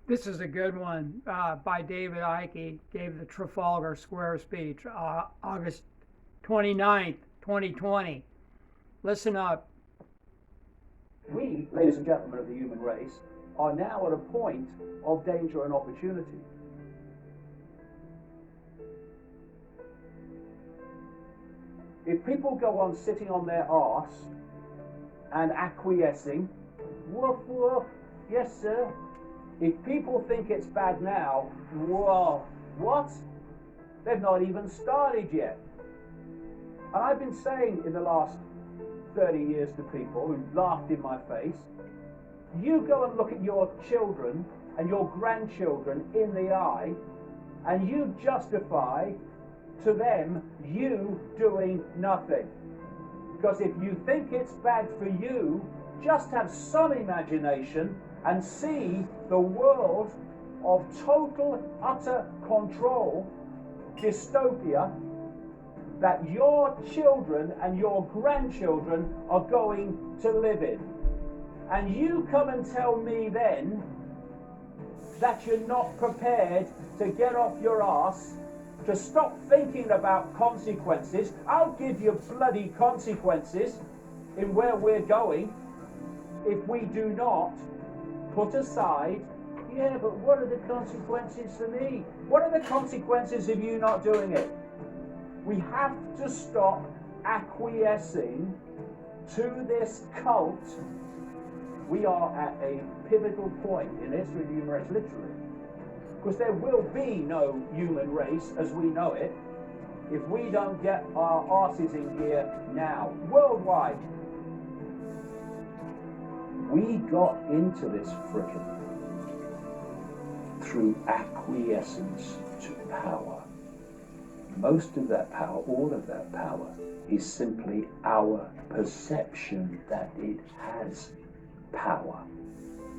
This is a good one by David Icke. Gave the Trafalgar Square speech, August 29th, 2020. Listen up. We, ladies and gentlemen of the human race, are now at a point of danger and opportunity. If people go on sitting on their arse and acquiescing, woof woof, yes sir. If people think it's bad now, whoa, what? They've not even started yet. And I've been saying in the last 30 years to people who laughed in my face, you go and look at your children and your grandchildren in the eye, and you justify to them you doing nothing. Because if you think it's bad for you, just have some imagination and see the world of total, utter control, dystopia, that your children and your grandchildren are going to live in. And you come and tell me then that you're not prepared to get off your ass, to stop thinking about consequences. I'll give you bloody consequences in where we're going if we do not put aside, yeah, but what are the consequences for me? What are the consequences of you not doing it? We have to stop acquiescing to this cult. We are at a pivotal point in the history of the human race, literally. Because there will be no human race as we know it if we don't get our asses in gear now, worldwide. We got into this frickin' through acquiescence to power. Most of that power, all of that power, is simply our perception that it has power.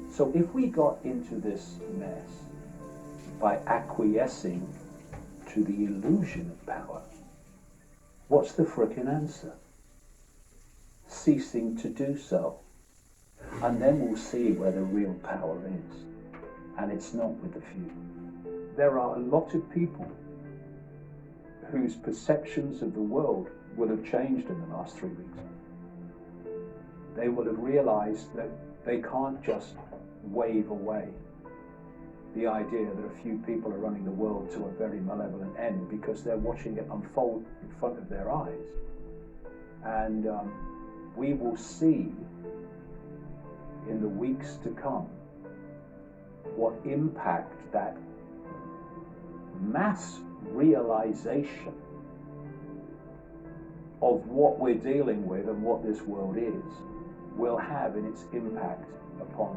So if we got into this mess by acquiescing to the illusion of power, what's the frickin' answer? Ceasing to do so. And then we'll see where the real power is. And it's not with the few. There are a lot of people whose perceptions of the world will have changed in the last 3 weeks. They will have realized that they can't just wave away the idea that a few people are running the world to a very malevolent end, because they're watching it unfold in front of their eyes. And we will see in the weeks to come what impact that mass realization of what we're dealing with and what this world is will have in its impact upon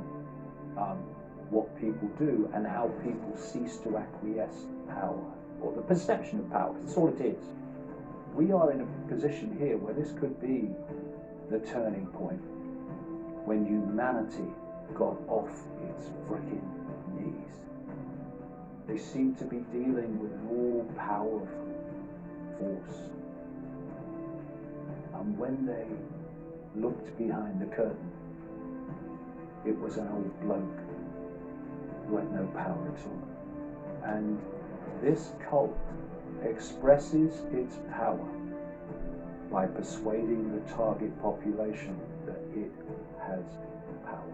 what people do and how people cease to acquiesce to power, or the perception of power. That's all it is. We are in a position here where this could be the turning point, when humanity got off its frickin' knees. They seem to be dealing with an all-powerful force. And when they looked behind the curtain, it was an old bloke who had no power at all. And this cult expresses its power by persuading the target population that it has power.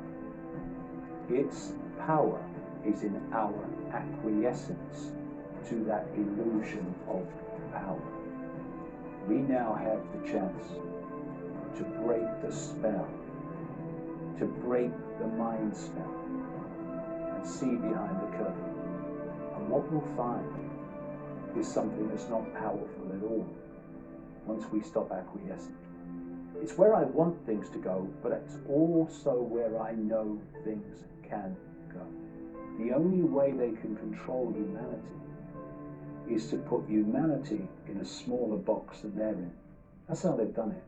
Its power is in our acquiescence to that illusion of power. We now have the chance to break the spell, to break the mind spell, and see behind the curtain. And what we'll find is something that's not powerful at all once we stop acquiescing. It's where I want things to go, but it's also where I know things can go. The only way they can control humanity is to put humanity in a smaller box than they're in. That's how they've done it.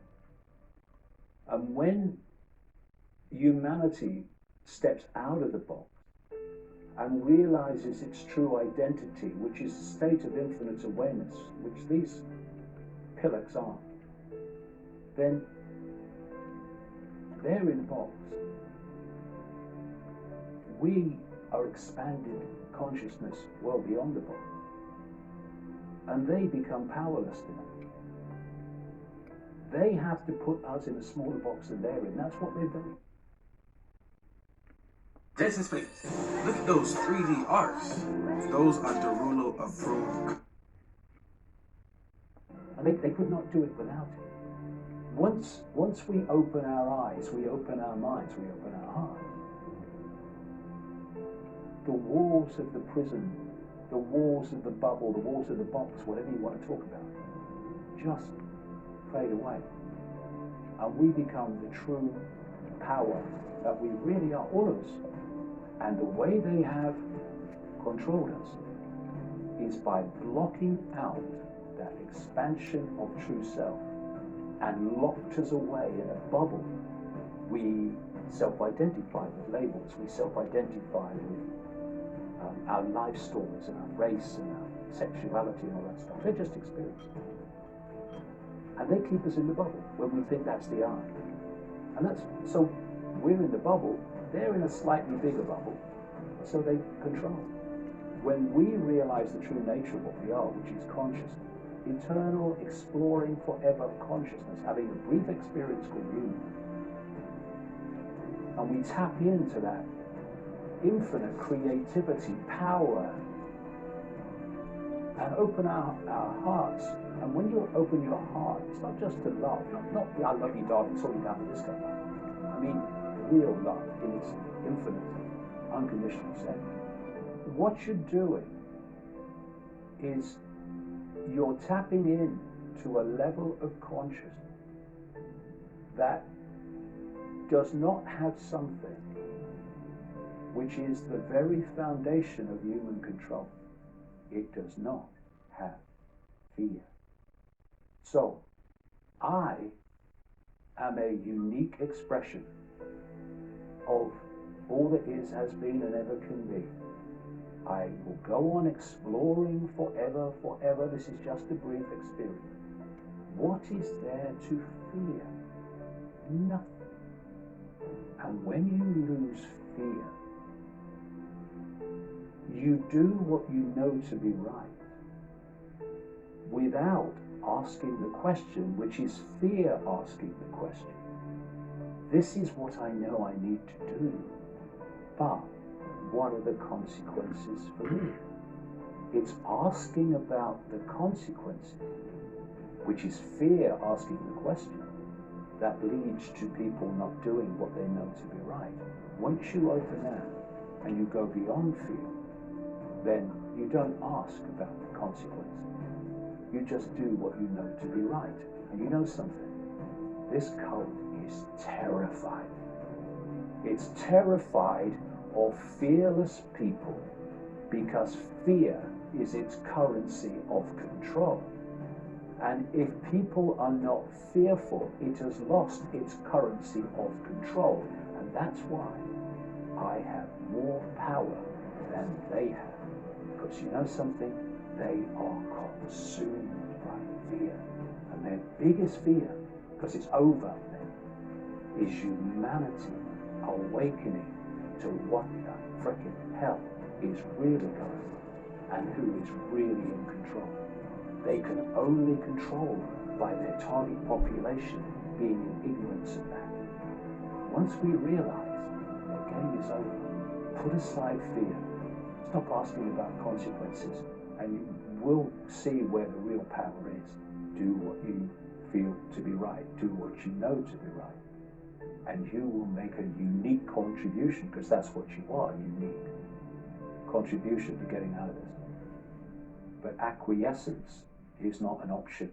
And when humanity steps out of the box and realizes its true identity, which is a state of infinite awareness, which these pillars are, then they're in a box. We our expanded consciousness well beyond the body. And they become powerless to that. They have to put us in a smaller box than they're in. That's what they've done. Jason's face. Look at those 3D arcs. Those are Derulo approved. And they could not do it without it. Once we open our eyes, we open our minds, we open our hearts. The walls of the prison, the walls of the bubble, the walls of the box, whatever you want to talk about, just fade away. And we become the true power that we really are, all of us. And the way they have controlled us is by blocking out that expansion of true self and locked us away in a bubble. We self-identify with labels, we self-identify with our life stories and our race and our sexuality and all that stuff. They're just experiences. And they keep us in the bubble when we think that's the I. And that's, so we're in the bubble, they're in a slightly bigger bubble, so they control. When we realize the true nature of what we are, which is consciousness, eternal, exploring forever consciousness, having a brief experience called human, and we tap into that infinite creativity, power, and open our hearts. And when you open your heart, it's not just to love, not I love you, darling, sorry down the disco love. I mean real love in its infinite, unconditional sense. What you're doing is you're tapping in to a level of consciousness that does not have something which is the very foundation of human control. It does not have fear. So, I am a unique expression of all that is, has been, and ever can be. I will go on exploring forever, forever. This is just a brief experience. What is there to fear? Nothing. And when you lose fear, you do what you know to be right without asking the question, which is fear asking the question. This is what I know I need to do, but what are the consequences for me? It's asking about the consequences, which is fear asking the question, that leads to people not doing what they know to be right. Once you open that and you go beyond fear, then you don't ask about the consequences. You just do what you know to be right. And you know something? This cult is terrified. It's terrified of fearless people because fear is its currency of control. And if people are not fearful, it has lost its currency of control. And that's why I have more power than they have. Because you know something? They are consumed by fear. And their biggest fear, because it's over then, is humanity awakening to what the frickin' hell is really going on and who is really in control. They can only control by their target population being in ignorance of that. Once we realize the game is over, put aside fear, stop asking about consequences, and you will see where the real power is. Do what you feel to be right. Do what you know to be right. And you will make a unique contribution, because that's what you are, unique contribution to getting out of this. But acquiescence is not an option.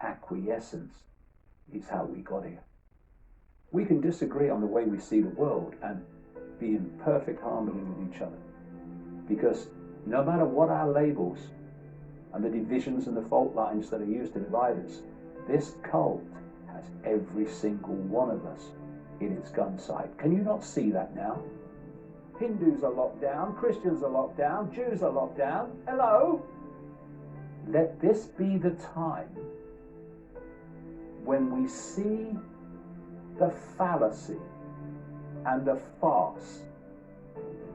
Acquiescence is how we got here. We can disagree on the way we see the world and be in perfect harmony with each other. Because no matter what our labels and the divisions and the fault lines that are used to divide us, this cult has every single one of us in its gun sight. Can you not see that now? Hindus are locked down, Christians are locked down, Jews are locked down. Hello? Let this be the time when we see the fallacy and the farce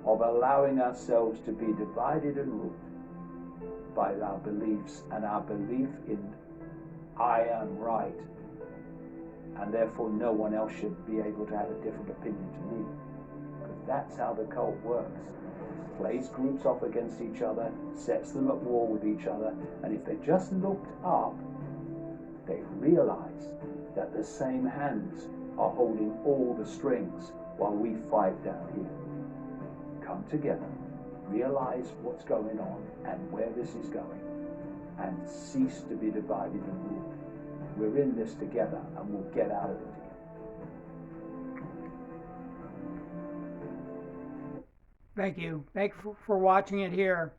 of allowing ourselves to be divided and ruled by our beliefs and our belief in I am right, and therefore no one else should be able to have a different opinion to me. Because that's how the cult works. Plays groups off against each other, sets them at war with each other, and if they just looked up, they realize that the same hands are holding all the strings while we fight down here. Come together, realize what's going on and where this is going, and cease to be divided and ruled. We're in this together, and we'll get out of it together. Thank you. Thank you for watching it here.